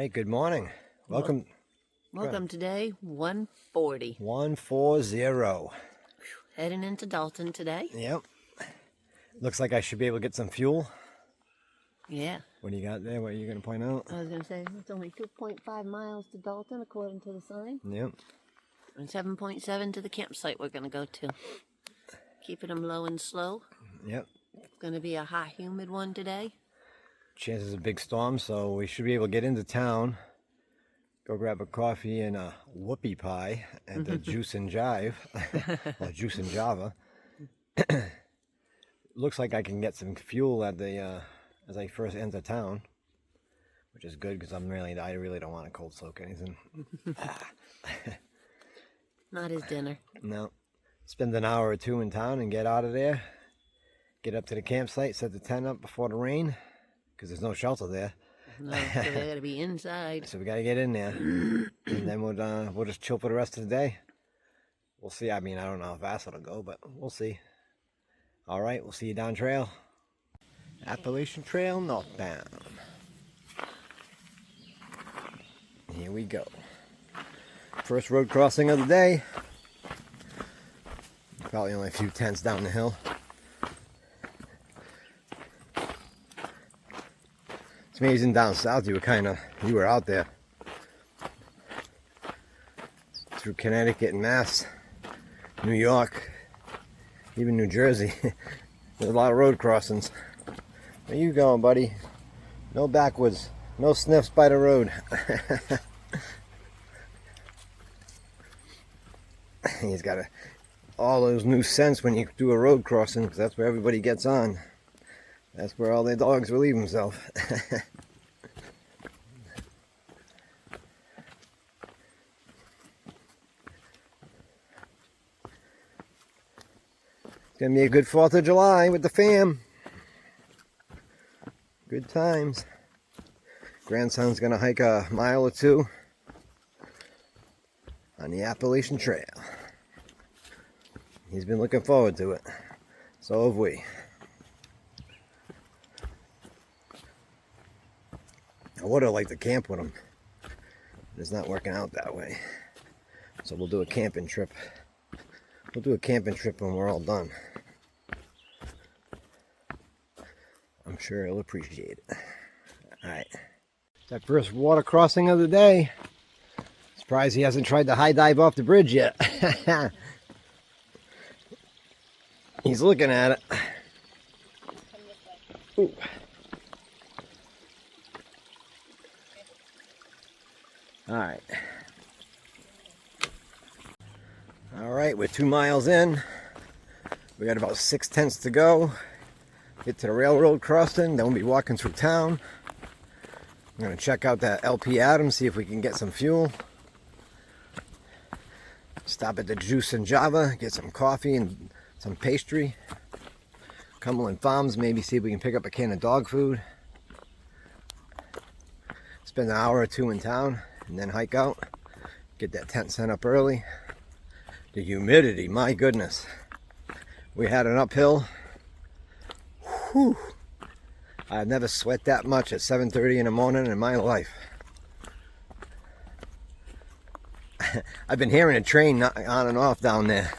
right, good morning. Welcome. Welcome today, 140. 140. Heading into Dalton today. Yep. Looks like I should be able to get some fuel. Yeah. What do you got there? What are you going to point out? I was going to say, it's only 2.5 miles to Dalton, according to the sign. Yep. And 7.7 to the campsite we're going to go to. Keeping them low and slow. Yep. It's going to be a hot, humid one today. Chances of big storm, so we should be able to get into town, go grab a coffee and a whoopie pie and a juice and jive, or juice and java. Looks like I can get some fuel at the as I first enter town, which is good because I really don't want to cold soak anything. Not his dinner. No. Spend an hour or two in town and get out of there. Get up to the campsite, set the tent up before the rain, because there's no shelter there. No, so they got to be inside. So we got to get in there, and then we'll just chill for the rest of the day. We'll see. I mean, I don't know how fast it'll go, but we'll see. All right, we'll see you down trail. Appalachian Trail northbound. Here we go. First road crossing of the day. Probably only a few tents down the hill. It's amazing down south you were out there. Through Connecticut and Mass, New York, even New Jersey. There's a lot of road crossings. Where you going, buddy? No backwoods. No sniffs by the road. He's got all those new scents when you do a road crossing, because that's where everybody gets on. That's where all their dogs relieve themselves. It's gonna be a good 4th of July with the fam. Good times. Grandson's gonna hike a mile or two on the Appalachian Trail. He's been looking forward to it. So have we. I would have liked to camp with him. It's not working out that way. So we'll do a camping trip. We'll do a camping trip when we're all done. I'm sure he'll appreciate it. Alright. That first water crossing of the day. Surprised he hasn't tried to high dive off the bridge yet. He's looking at it. Ooh. Alright, we're 2 miles in. We got about 6 tents to go. Get to the railroad crossing, then we'll be walking through town. I'm going to check out that LP Adams, see if we can get some fuel. Stop at the Juice and Java, get some coffee and some pastry. Cumberland Farms, maybe see if we can pick up a can of dog food. Spend an hour or two in town, and then hike out. Get that tent set up early. The humidity, my goodness. We had an uphill. Whew. I've never sweat that much at 7:30 in the morning in my life. I've been hearing a train on and off down there.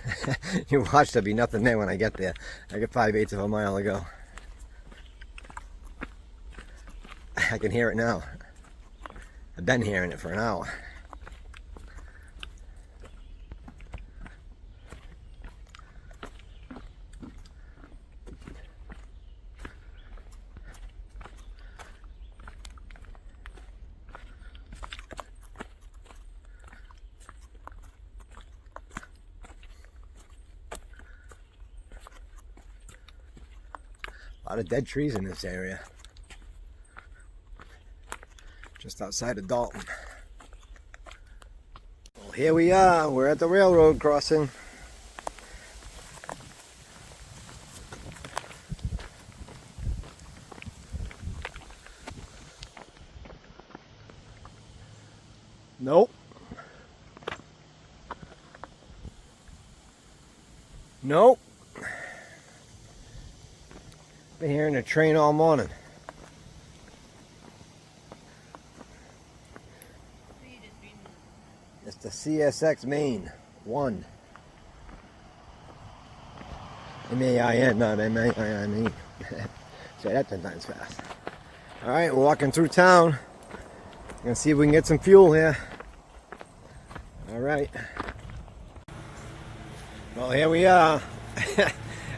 You watch, there'll be nothing there when I get there. I get 5/8 of a mile to go. I can hear it now. I've been hearing it for an hour. A lot of dead trees in this area. Just outside of Dalton. Well, here we are. We're at the railroad crossing. Nope. Nope. Been hearing a train all morning. the CSX Main 1. M-A-I-N, not M-A-I-N-E. Say that 10 times fast. Alright, we're walking through town. Gonna see if we can get some fuel here. Alright. Well, here we are.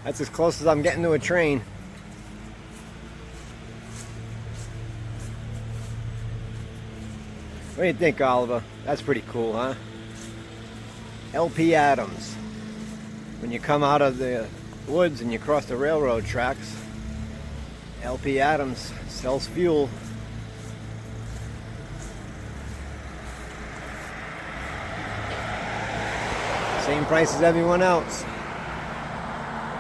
That's as close as I'm getting to a train. What do you think, Oliver? That's pretty cool, huh? LP Adams. When you come out of the woods and you cross the railroad tracks, LP Adams sells fuel. Same price as everyone else.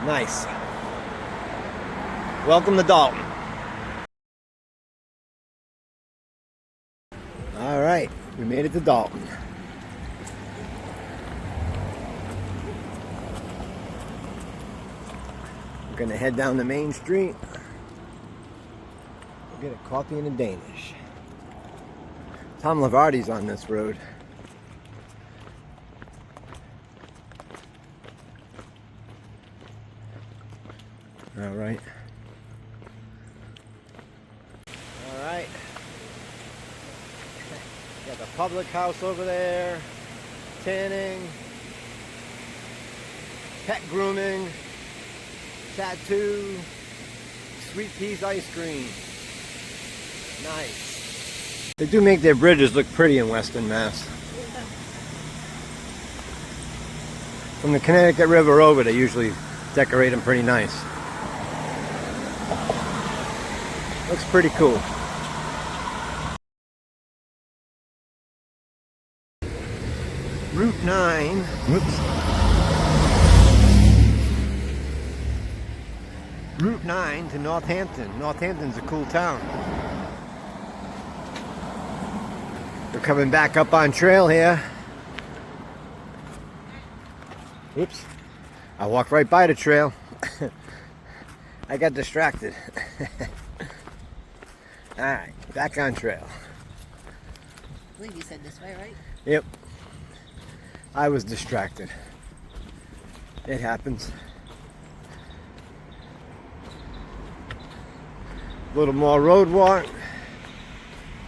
Nice. Welcome to Dalton. Alright, we made it to Dalton. We're gonna head down the main street. We'll get a coffee and a Danish. Tom Lavardi's on this road. Alright. Alright. Got the public house over there. Tanning. Pet grooming. Tattoo. Sweet peas ice cream. Nice. They do make their bridges look pretty in Western Mass. From the Connecticut River over, they usually decorate them pretty nice. Looks pretty cool. Route 9. Whoops. Route 9 to Northampton. Northampton's a cool town. We're coming back up on trail here. Oops. I walked right by the trail. I got distracted. Alright, back on trail. I believe you said this way, right? Yep. I was distracted. It happens. A little more road walk.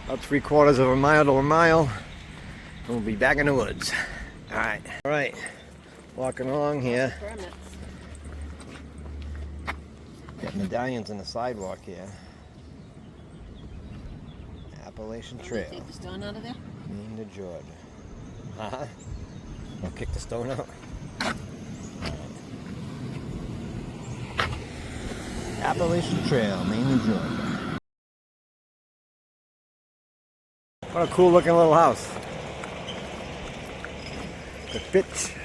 About 3/4 of a mile to a mile. And we'll be back in the woods. Alright. Alright. Walking along here. Permits. Got medallions on the sidewalk here. Appalachian Trail. Take the stone out of there? Maine to Georgia. Uh-huh. I'll kick the stone out. Appalachian Trail, Maine to Georgia. What a cool looking little house. The Fitch.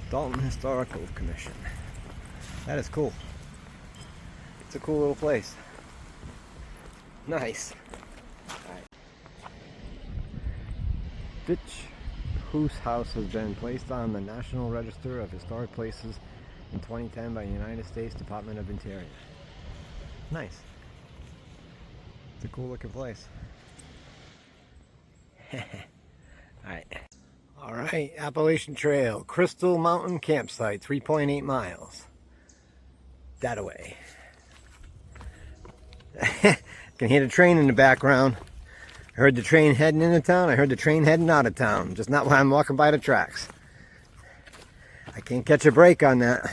Dalton Historical Commission. That is cool. It's a cool little place. Nice. Right. Fitch, whose house has been placed on the National Register of Historic Places in 2010 by the United States Department of Interior. Nice. It's a cool looking place. Alright. Alright, Appalachian Trail, Crystal Mountain Campsite, 3.8 miles. That away. Can hear the train in the background. I heard the train heading into town. I heard the train heading out of town. Just not when I'm walking by the tracks. I can't catch a break on that.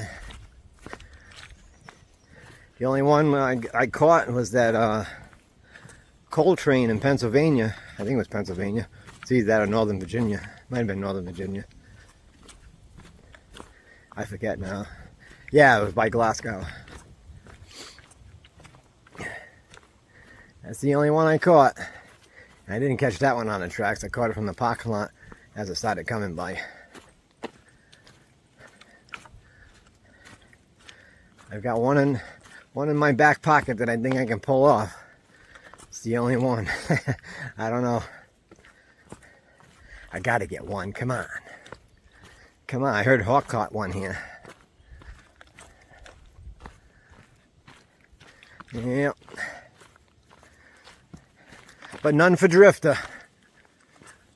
The only one I caught was that coal train in Pennsylvania. I think it was Pennsylvania. It's either that or Northern Virginia. Might have been Northern Virginia. I forget now. Yeah, it was by Glasgow. That's the only one I caught. I didn't catch that one on the tracks. I caught it from the parking lot as it started coming by. I've got one in my back pocket that I think I can pull off. It's the only one. I don't know. I gotta get one. Come on. Come on. I heard Hawk caught one here. Yep. But none for Drifter.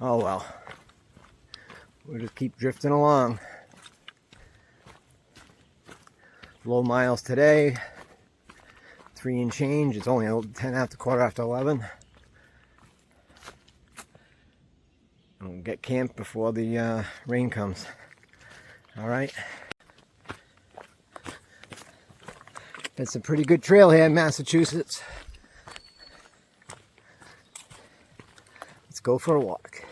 Oh well. We'll just keep drifting along. Low miles today. 3 and change. It's only 10 after quarter after 11. And we'll get camped before the rain comes. All right. It's a pretty good trail here in Massachusetts. Let's go for a walk.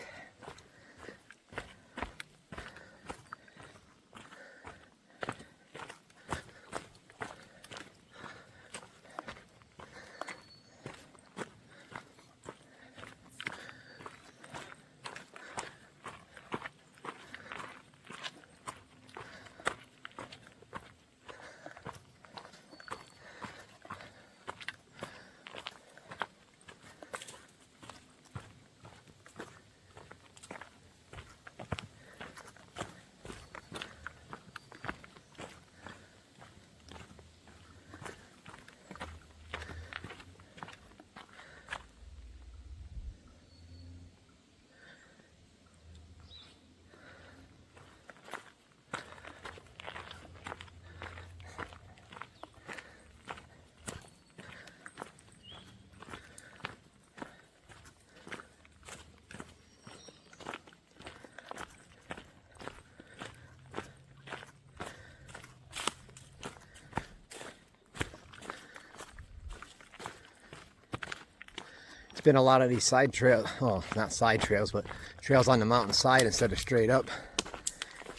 It's been a lot of these side trails, well, not side trails, but trails on the mountainside instead of straight up.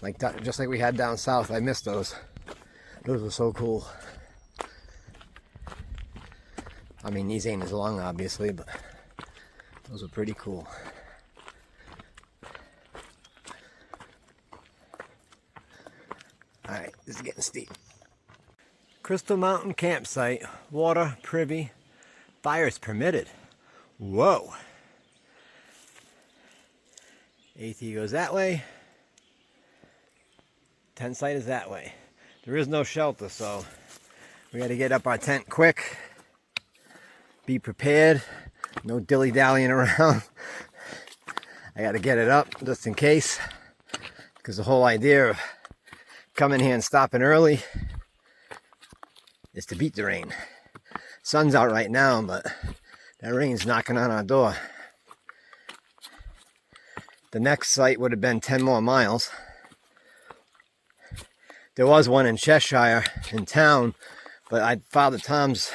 Like that, just like we had down south. I missed those. Those were so cool. I mean, these ain't as long, obviously, but those were pretty cool. Alright, this is getting steep. Crystal Mountain Campsite. Water, privy, fires permitted. Whoa. AT goes that way. Tent site is that way. There is no shelter, so we got to get up our tent quick. Be prepared. No dilly-dallying around. I got to get it up just in case. Because the whole idea of coming here and stopping early is to beat the rain. Sun's out right now, but that rain's knocking on our door. The next site would have been 10 more miles. There was one in Cheshire in town, but Father Tom's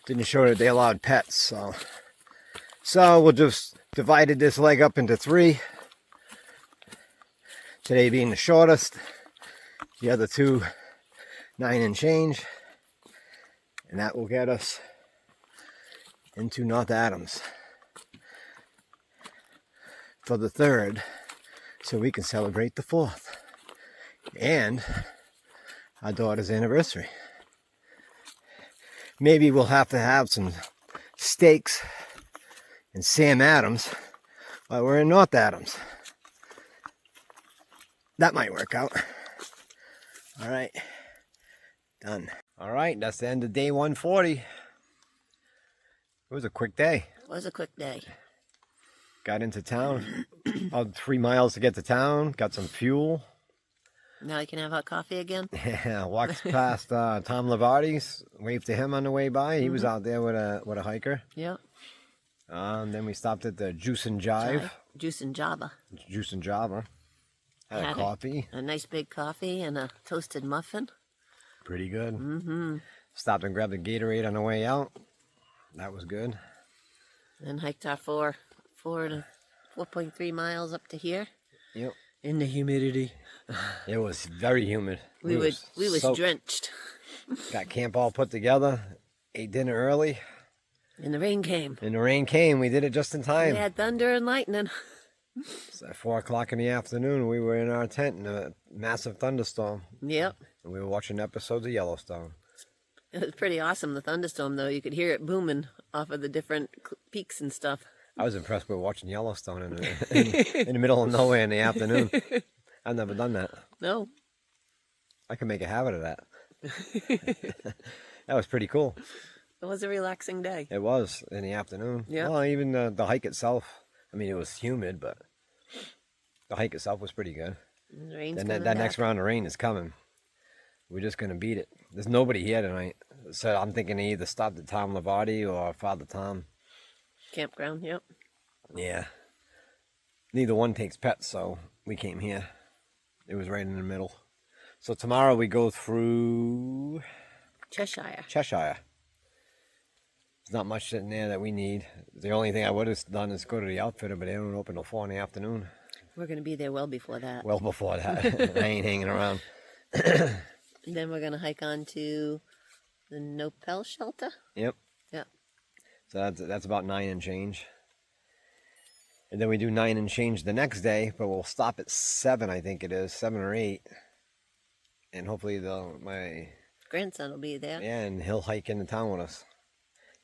didn't show that they allowed pets, so we'll just divided this leg up into 3. Today being the shortest, the other 2 9 and change, and that will get us into North Adams for the 3rd, so we can celebrate the 4th and our daughter's anniversary. Maybe we'll have to have some steaks and Sam Adams while we're in North Adams. That might work out. All right, done. All right, that's the end of day 140. It was a quick day. It was a quick day. Got into town. About 3 miles to get to town. Got some fuel. Now you can have hot coffee again. Yeah, walked past Tom Lavardi's. Waved to him on the way by. He was out there with a hiker. Yep. Then we stopped at the Juice and Jive. Juice and Java. Juice and Java. Had a coffee. A nice big coffee and a toasted muffin. Pretty good. Mm-hmm. Stopped and grabbed a Gatorade on the way out. That was good. Then hiked our 4.3 miles up to here. Yep. In the humidity. It was very humid. We was drenched. Got camp all put together. Ate dinner early. And the rain came. And the rain came. We did it just in time. We had thunder and lightning. So at 4 o'clock in the afternoon, we were in our tent in a massive thunderstorm. Yep. And we were watching episodes of Yellowstone. It was pretty awesome, the thunderstorm, though. You could hear it booming off of the different peaks and stuff. I was impressed with watching Yellowstone in the middle of nowhere in the afternoon. I've never done that. No. I can make a habit of that. That was pretty cool. It was a relaxing day. It was in the afternoon. Yeah. Well, even the hike itself. I mean, it was humid, but The hike itself was pretty good. The rain's Then coming that back. next round of rain is coming. We're just gonna beat it. There's nobody here tonight, so I'm thinking to either stop at Tom Lavati or Father Tom. Campground, yep. Yeah. Neither one takes pets, so we came here. It was right in the middle. So tomorrow we go through Cheshire. Cheshire. There's not much sitting there that we need. The only thing I would have done is go to the outfitter, but they don't open till 4 in the afternoon. We're going to be there well before that. Well before that. I ain't hanging around. And then we're going to hike on to the Nopel shelter. Yep. Yep. So that's about 9 and change. And then we do 9 and change the next day, but we'll stop at 7, I think it is, 7 or 8. And hopefully my Grandson will be there. yeah, and he'll hike into town with us.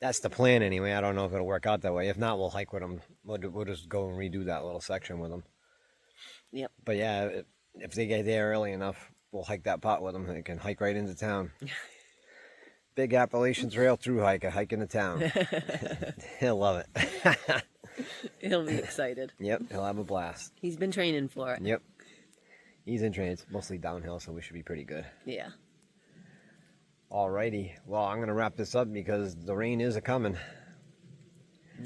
That's the plan anyway. I don't know if it'll work out that way. If not, we'll hike with him. We'll just go and redo that little section with him. Yep. But yeah, if they get there early enough, we'll hike that pot with them. They can hike right into town. Big Appalachian Trail through hike, a hike into town. He'll love it. He'll be excited. Yep, he'll have a blast. He's been training for it. Yep. He's in train. It's mostly downhill, so we should be pretty good. Yeah. Alrighty. Well, I'm going to wrap this up because the rain is a-coming.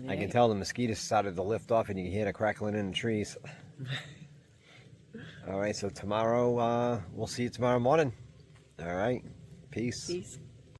I can Yeah. tell the mosquitoes started to lift off and you can hear the crackling in the trees. All right, so tomorrow, we'll see you tomorrow morning. All right, peace. Peace.